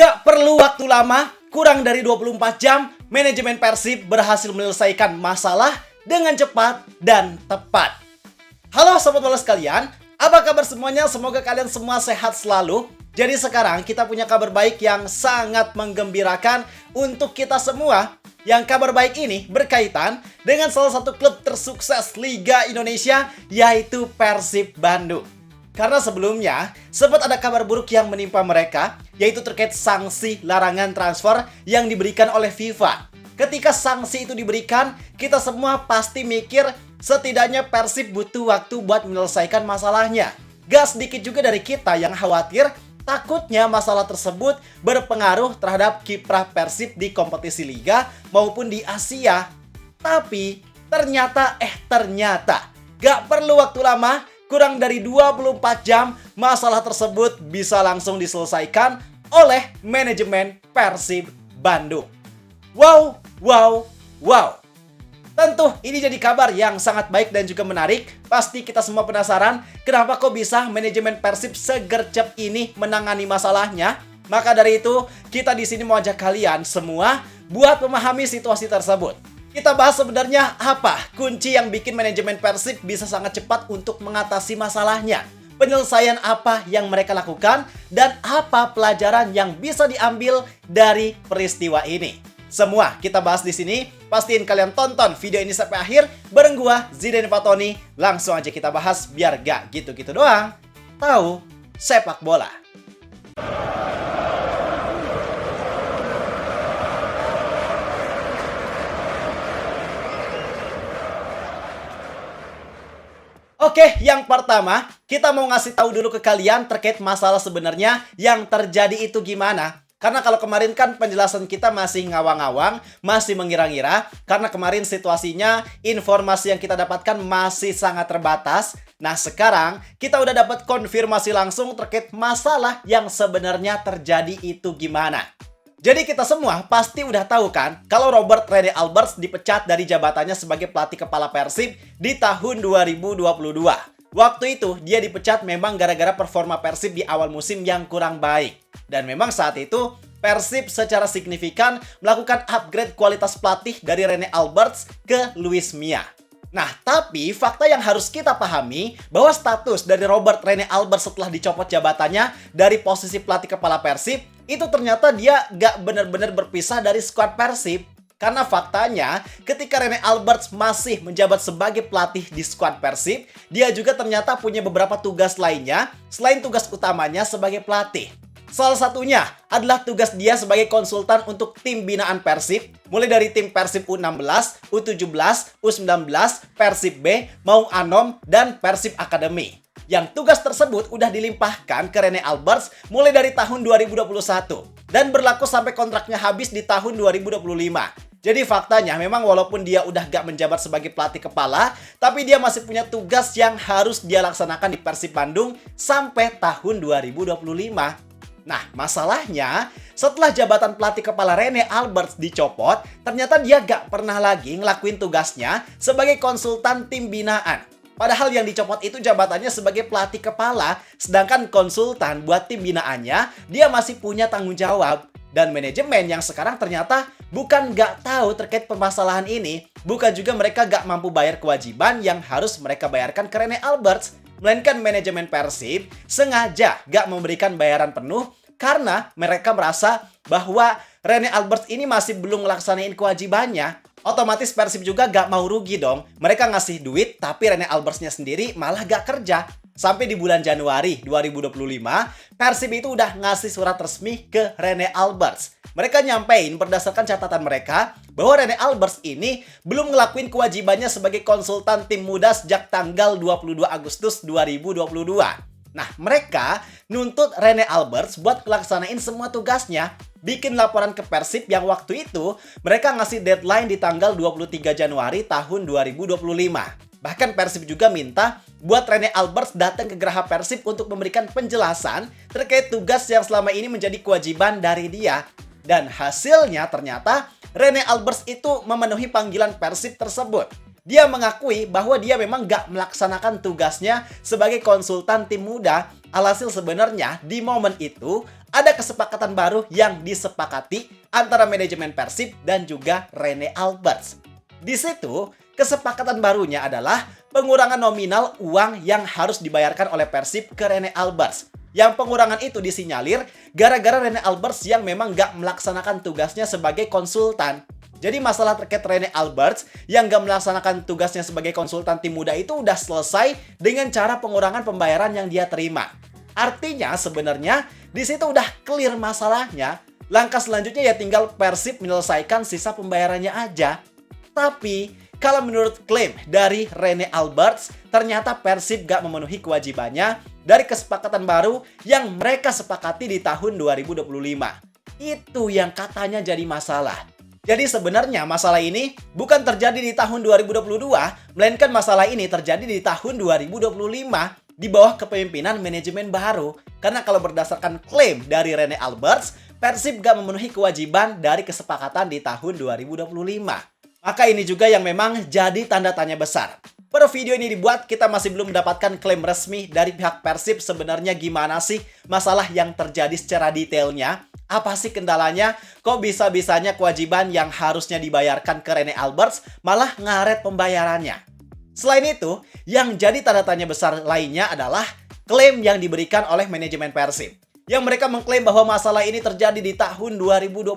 Gak perlu waktu lama, kurang dari 24 jam, manajemen Persib berhasil menyelesaikan masalah dengan cepat dan tepat. Halo Sobat Bola sekalian, apa kabar semuanya? Semoga kalian semua sehat selalu. Jadi sekarang kita punya kabar baik yang sangat menggembirakan untuk kita semua. Yang kabar baik ini berkaitan dengan salah satu klub tersukses Liga Indonesia, yaitu Persib Bandung. Karena sebelumnya, sempat ada kabar buruk yang menimpa mereka, yaitu terkait sanksi larangan transfer yang diberikan oleh FIFA. Ketika sanksi itu diberikan, kita semua pasti mikir setidaknya Persib butuh waktu buat menyelesaikan masalahnya. Gak sedikit juga dari kita yang khawatir takutnya masalah tersebut berpengaruh terhadap kiprah Persib di kompetisi Liga maupun di Asia. Tapi ternyata gak perlu waktu lama, kurang dari 24 jam masalah tersebut bisa langsung diselesaikan oleh manajemen Persib Bandung. Wow. Tentu ini jadi kabar yang sangat baik dan juga menarik. Pasti kita semua penasaran kenapa kok bisa manajemen Persib segercep ini menangani masalahnya. Maka dari itu, kita di sini mau ajak kalian semua buat memahami situasi tersebut. Kita bahas sebenarnya apa kunci yang bikin manajemen Persib bisa sangat cepat untuk mengatasi masalahnya. Penyelesaian apa yang mereka lakukan dan apa pelajaran yang bisa diambil dari peristiwa ini. Semua kita bahas di sini. Pastiin kalian tonton video ini sampai akhir bareng gua Zidane Fatoni. Langsung aja kita bahas biar gak gitu-gitu doang. Tahu sepak bola. Oke, yang pertama, kita mau ngasih tahu dulu ke kalian terkait masalah sebenarnya yang terjadi itu gimana. Karena kalau kemarin kan penjelasan kita masih ngawang-ngawang, masih mengira-ngira. Karena kemarin situasinya, informasi yang kita dapatkan masih sangat terbatas. Nah sekarang, kita udah dapat konfirmasi langsung terkait masalah yang sebenarnya terjadi itu gimana. Jadi kita semua pasti udah tahu kan kalau Robert Rene Alberts dipecat dari jabatannya sebagai pelatih kepala Persib di tahun 2022. Waktu itu dia dipecat memang gara-gara performa Persib di awal musim yang kurang baik. Dan memang saat itu Persib secara signifikan melakukan upgrade kualitas pelatih dari Rene Alberts ke Luis Mia. Nah, tapi fakta yang harus kita pahami bahwa status dari Robert Rene Alberts setelah dicopot jabatannya dari posisi pelatih kepala Persib itu ternyata dia gak benar-benar berpisah dari skuad Persib. Karena faktanya ketika Rene Alberts masih menjabat sebagai pelatih di skuad Persib, dia juga ternyata punya beberapa tugas lainnya selain tugas utamanya sebagai pelatih. Salah satunya adalah tugas dia sebagai konsultan untuk tim binaan Persib, mulai dari tim Persib U16, U17, U19, Persib B, Maung Anom, dan Persib Academy. Yang tugas tersebut udah dilimpahkan ke Rene Alberts mulai dari tahun 2021 dan berlaku sampai kontraknya habis di tahun 2025. Jadi faktanya memang walaupun dia udah gak menjabat sebagai pelatih kepala, tapi dia masih punya tugas yang harus dia laksanakan di Persib Bandung sampai tahun 2025. Nah, masalahnya setelah jabatan pelatih kepala Rene Alberts dicopot, ternyata dia gak pernah lagi ngelakuin tugasnya sebagai konsultan tim binaan. Padahal yang dicopot itu jabatannya sebagai pelatih kepala, sedangkan konsultan buat tim binaannya, dia masih punya tanggung jawab. Dan manajemen yang sekarang ternyata bukan gak tahu terkait permasalahan ini, bukan juga mereka gak mampu bayar kewajiban yang harus mereka bayarkan ke Rene Alberts, melainkan manajemen Persib sengaja gak memberikan bayaran penuh karena mereka merasa bahwa Rene Alberts ini masih belum ngelaksanain kewajibannya. Otomatis Persib juga gak mau rugi dong. Mereka ngasih duit tapi Rene Alberts-nya sendiri malah gak kerja. Sampai di bulan Januari 2025, Persib itu udah ngasih surat resmi ke Rene Alberts. Mereka nyampein berdasarkan catatan mereka bahwa Rene Alberts ini belum ngelakuin kewajibannya sebagai konsultan tim muda sejak tanggal 22 Agustus 2022. Nah, mereka nuntut Rene Alberts buat melaksanain semua tugasnya, bikin laporan ke Persib yang waktu itu mereka ngasih deadline di tanggal 23 Januari tahun 2025. Bahkan Persib juga minta buat Rene Alberts datang ke Geraha Persib untuk memberikan penjelasan terkait tugas yang selama ini menjadi kewajiban dari dia. Dan hasilnya ternyata Rene Alberts itu memenuhi panggilan Persib tersebut. Dia mengakui bahwa dia memang gak melaksanakan tugasnya sebagai konsultan tim muda. Alhasil sebenarnya di momen itu ada kesepakatan baru yang disepakati antara manajemen Persib dan juga Rene Alberts. Di situ, kesepakatan barunya adalah pengurangan nominal uang yang harus dibayarkan oleh Persib ke Rene Alberts. Yang pengurangan itu disinyalir gara-gara Rene Alberts yang memang gak melaksanakan tugasnya sebagai konsultan. Jadi masalah terkait Rene Alberts yang gak melaksanakan tugasnya sebagai konsultan tim muda itu udah selesai dengan cara pengurangan pembayaran yang dia terima. Artinya sebenarnya di situ udah clear masalahnya. Langkah selanjutnya ya tinggal Persib menyelesaikan sisa pembayarannya aja. Tapi kalau menurut klaim dari Rene Alberts, ternyata Persib gak memenuhi kewajibannya dari kesepakatan baru yang mereka sepakati di tahun 2025. Itu yang katanya jadi masalah. Jadi sebenarnya masalah ini bukan terjadi di tahun 2022, melainkan masalah ini terjadi di tahun 2025 di bawah kepemimpinan manajemen baru. Karena kalau berdasarkan klaim dari Rene Alberts, Persib gak memenuhi kewajiban dari kesepakatan di tahun 2025. Maka ini juga yang memang jadi tanda tanya besar. Pada video ini dibuat, kita masih belum mendapatkan klaim resmi dari pihak Persib sebenarnya gimana sih masalah yang terjadi secara detailnya. Apa sih kendalanya? Kok bisa-bisanya kewajiban yang harusnya dibayarkan ke Rene Alberts malah ngaret pembayarannya? Selain itu, yang jadi tanda tanya besar lainnya adalah klaim yang diberikan oleh manajemen Persib. Yang mereka mengklaim bahwa masalah ini terjadi di tahun 2022.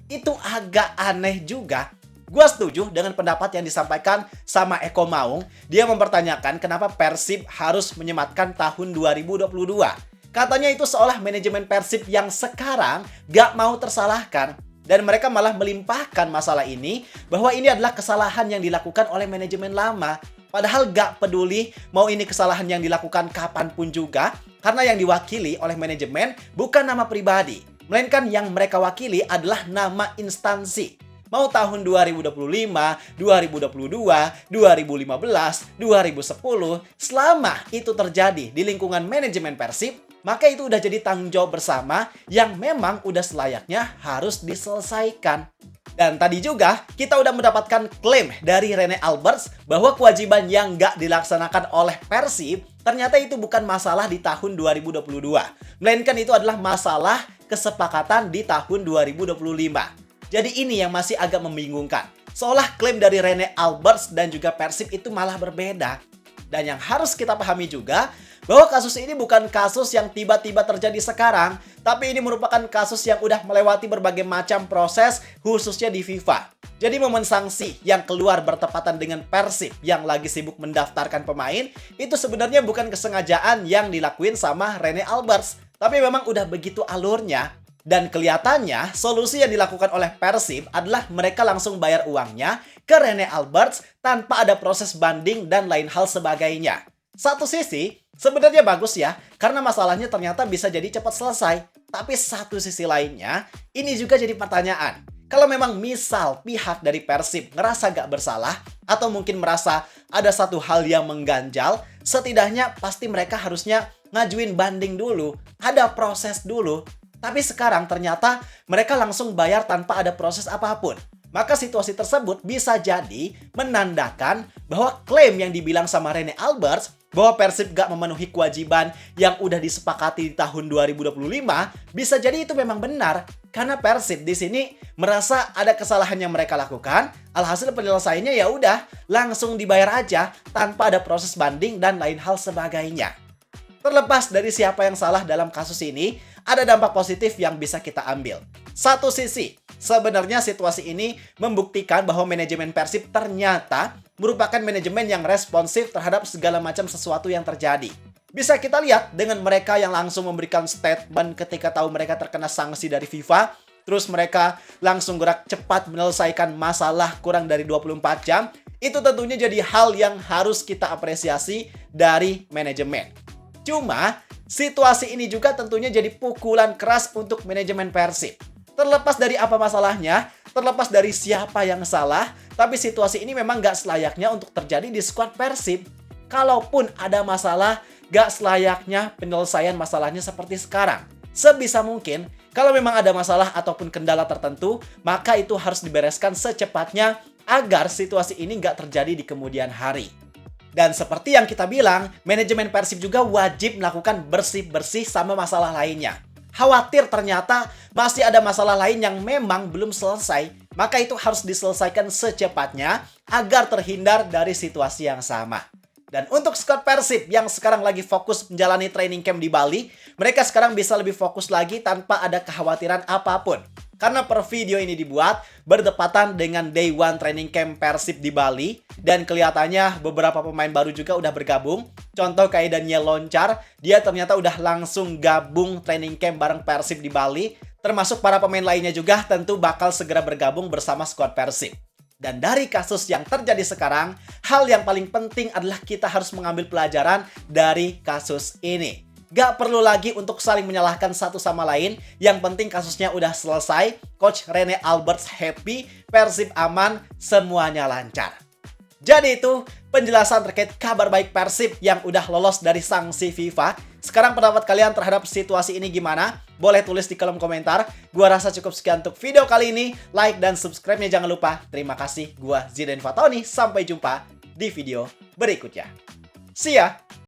Itu agak aneh juga. Gua setuju dengan pendapat yang disampaikan sama Eko Maung. Dia mempertanyakan kenapa Persib harus menyematkan tahun 2022. Katanya itu seolah manajemen Persib yang sekarang gak mau tersalahkan. Dan mereka malah melimpahkan masalah ini bahwa ini adalah kesalahan yang dilakukan oleh manajemen lama. Padahal gak peduli mau ini kesalahan yang dilakukan kapanpun juga. Karena yang diwakili oleh manajemen bukan nama pribadi. Melainkan yang mereka wakili adalah nama instansi. Mau tahun 2025, 2022, 2015, 2010, selama itu terjadi di lingkungan manajemen Persib, maka itu udah jadi tanggung jawab bersama yang memang udah selayaknya harus diselesaikan. Dan tadi juga kita udah mendapatkan klaim dari Rene Alberts bahwa kewajiban yang nggak dilaksanakan oleh Persib ternyata itu bukan masalah di tahun 2022. Melainkan itu adalah masalah kesepakatan di tahun 2025. Jadi ini yang masih agak membingungkan. Seolah klaim dari Rene Alberts dan juga Persib itu malah berbeda. Dan yang harus kita pahami juga bahwa kasus ini bukan kasus yang tiba-tiba terjadi sekarang, tapi ini merupakan kasus yang udah melewati berbagai macam proses khususnya di FIFA. Jadi momen sanksi yang keluar bertepatan dengan Persib yang lagi sibuk mendaftarkan pemain itu sebenarnya bukan kesengajaan yang dilakuin sama Rene Alberts, tapi memang udah begitu alurnya. Dan kelihatannya solusi yang dilakukan oleh Persib adalah mereka langsung bayar uangnya ke Rene Alberts tanpa ada proses banding dan lain hal sebagainya. Satu sisi sebenarnya bagus ya, karena masalahnya ternyata bisa jadi cepat selesai. Tapi satu sisi lainnya, ini juga jadi pertanyaan. Kalau memang misal pihak dari Persib ngerasa gak bersalah, atau mungkin merasa ada satu hal yang mengganjal, setidaknya pasti mereka harusnya ngajuin banding dulu, ada proses dulu. Tapi sekarang ternyata mereka langsung bayar tanpa ada proses apapun. Maka situasi tersebut bisa jadi menandakan bahwa klaim yang dibilang sama Rene Alberts bahwa Persib gak memenuhi kewajiban yang udah disepakati di tahun 2025 bisa jadi itu memang benar. Karena Persib di sini merasa ada kesalahan yang mereka lakukan, alhasil penyelesaiannya ya udah langsung dibayar aja tanpa ada proses banding dan lain hal sebagainya. Terlepas dari siapa yang salah dalam kasus ini, ada dampak positif yang bisa kita ambil. Satu sisi, sebenarnya situasi ini membuktikan bahwa manajemen Persib ternyata merupakan manajemen yang responsif terhadap segala macam sesuatu yang terjadi. Bisa kita lihat dengan mereka yang langsung memberikan statement ketika tahu mereka terkena sanksi dari FIFA, terus mereka langsung gerak cepat menyelesaikan masalah kurang dari 24 jam, itu tentunya jadi hal yang harus kita apresiasi dari manajemen. Cuma, situasi ini juga tentunya jadi pukulan keras untuk manajemen Persib. Terlepas dari apa masalahnya, terlepas dari siapa yang salah, tapi situasi ini memang gak selayaknya untuk terjadi di skuad Persib. Kalaupun ada masalah, gak selayaknya penyelesaian masalahnya seperti sekarang. Sebisa mungkin, kalau memang ada masalah ataupun kendala tertentu, maka itu harus dibereskan secepatnya agar situasi ini gak terjadi di kemudian hari. Dan seperti yang kita bilang, manajemen Persib juga wajib melakukan bersih-bersih sama masalah lainnya. khawatir ternyata masih ada masalah lain yang memang belum selesai, maka itu harus diselesaikan secepatnya agar terhindar dari situasi yang sama. Dan untuk skuad Persib yang sekarang lagi fokus menjalani training camp di Bali, mereka sekarang bisa lebih fokus lagi tanpa ada kekhawatiran apapun. Karena per video ini dibuat berdepatan dengan Day One training camp Persib di Bali, dan kelihatannya beberapa pemain baru juga udah bergabung. Contoh kayak Daniel Loncar, dia ternyata udah langsung gabung training camp bareng Persib di Bali. Termasuk para pemain lainnya juga tentu bakal segera bergabung bersama skuad Persib. Dan dari kasus yang terjadi sekarang, hal yang paling penting adalah kita harus mengambil pelajaran dari kasus ini. Gak perlu lagi untuk saling menyalahkan satu sama lain. Yang penting kasusnya udah selesai. Coach Rene Alberts happy, Persib aman, semuanya lancar. Jadi itu penjelasan terkait kabar baik Persib yang udah lolos dari sanksi FIFA. Sekarang pendapat kalian terhadap situasi ini gimana? Boleh tulis di kolom komentar. Gua rasa cukup sekian untuk video kali ini. Like dan subscribe-nya jangan lupa. Terima kasih. Gua Zidan Fatoni. Sampai jumpa di video berikutnya. See ya!